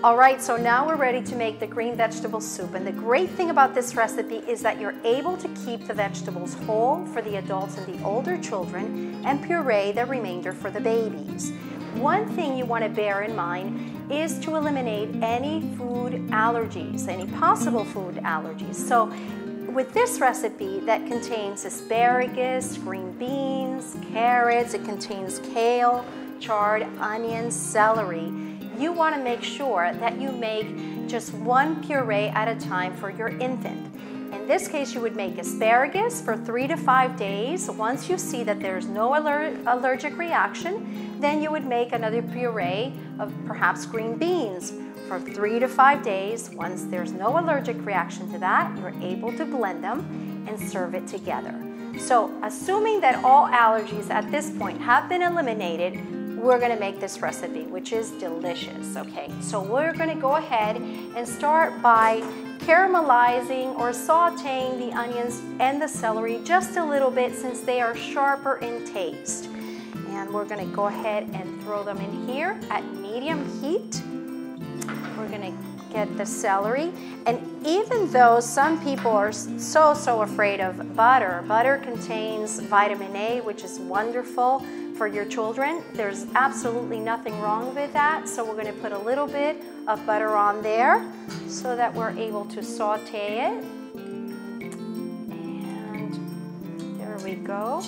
All right, so now we're ready to make the green vegetable soup. And the great thing about this recipe is that you're able to keep the vegetables whole for the adults and the older children and puree the remainder for the babies. One thing you want to bear in mind is to eliminate any food allergies, any possible food allergies. So with this recipe that contains asparagus, green beans, carrots, it contains kale, chard, onions, celery, you want to make sure that you make just one puree at a time for your infant. In this case, you would make asparagus for 3 to 5 days. Once you see that there's no allergic reaction, then you would make another puree of perhaps green beans for 3 to 5 days. Once there's no allergic reaction to that, you're able to blend them and serve it together. So assuming that all allergies at this point have been eliminated, we're going to make this recipe, which is delicious. Okay, so we're going to go ahead and start by caramelizing or sauteing the onions and the celery just a little bit since they are sharper in taste. And we're going to go ahead and throw them in here at medium heat. We're going to get the celery. And even though some people are so afraid of butter, butter contains vitamin A, which is wonderful for your children. There's absolutely nothing wrong with that. So we're going to put a little bit of butter on there so that we're able to saute it. And there we go.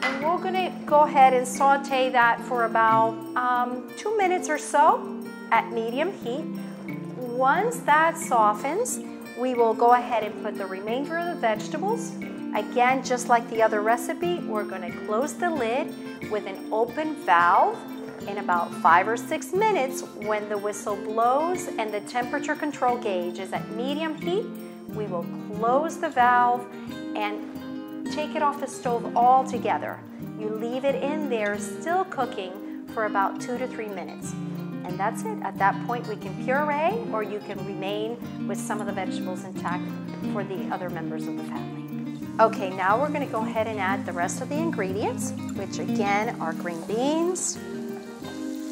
And we're going to go ahead and saute that for about 2 minutes or so at medium heat. Once that softens, we will go ahead and put the remainder of the vegetables. Again, just like the other recipe, we're going to close the lid with an open valve. In about 5 or 6 minutes, when the whistle blows and the temperature control gauge is at medium heat, we will close the valve and take it off the stove altogether. You leave it in there still cooking for about 2 to 3 minutes. And that's it. At that point, we can puree, or you can remain with some of the vegetables intact for the other members of the family. Okay, now we're going to go ahead and add the rest of the ingredients, which again are green beans.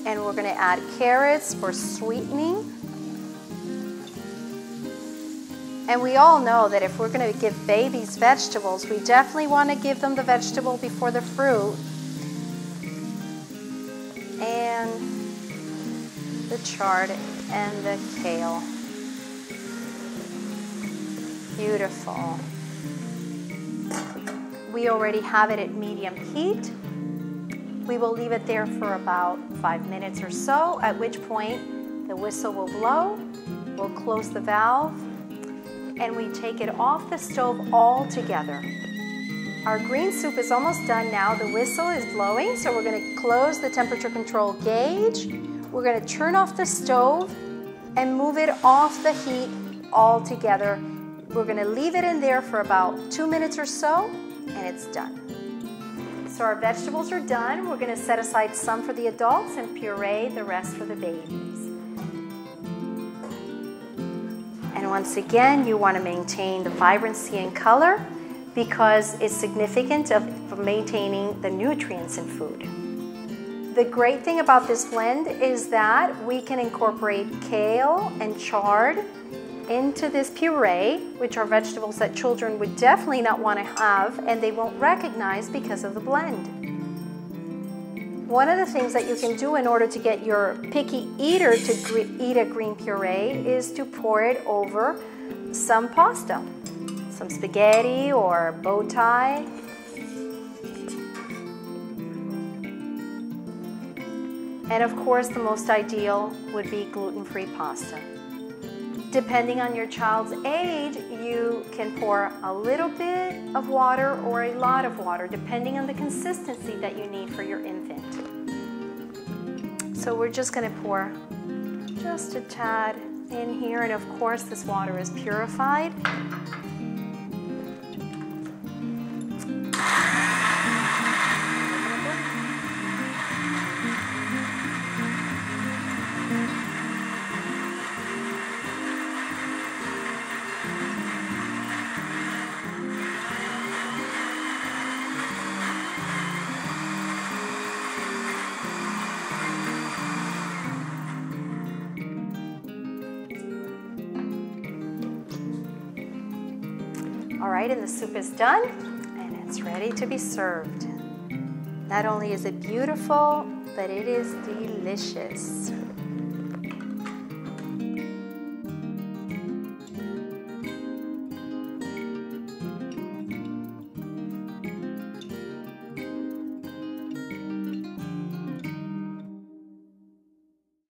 And we're going to add carrots for sweetening. And we all know that if we're going to give babies vegetables, we definitely want to give them the vegetable before the fruit. And the chard and the kale. Beautiful. We already have it at medium heat. We will leave it there for about 5 minutes or so, at which point the whistle will blow, we'll close the valve, and we take it off the stove altogether. Our green soup is almost done now. The whistle is blowing, so we're going to close the temperature control gauge. We're going to turn off the stove and move it off the heat altogether. We're going to leave it in there for about 2 minutes or so, and it's done. So our vegetables are done. We're going to set aside some for the adults and puree the rest for the babies. And once again, you want to maintain the vibrancy and color because it's significant for maintaining the nutrients in food. The great thing about this blend is that we can incorporate kale and chard into this puree, which are vegetables that children would definitely not want to have and they won't recognize because of the blend. One of the things that you can do in order to get your picky eater to eat a green puree is to pour it over some pasta, some spaghetti or bow tie. And of course, the most ideal would be gluten-free pasta. Depending on your child's age, you can pour a little bit of water or a lot of water, depending on the consistency that you need for your infant. So we're just going to pour just a tad in here, and of course this water is purified. All right, and the soup is done, and it's ready to be served. Not only is it beautiful, but it is delicious.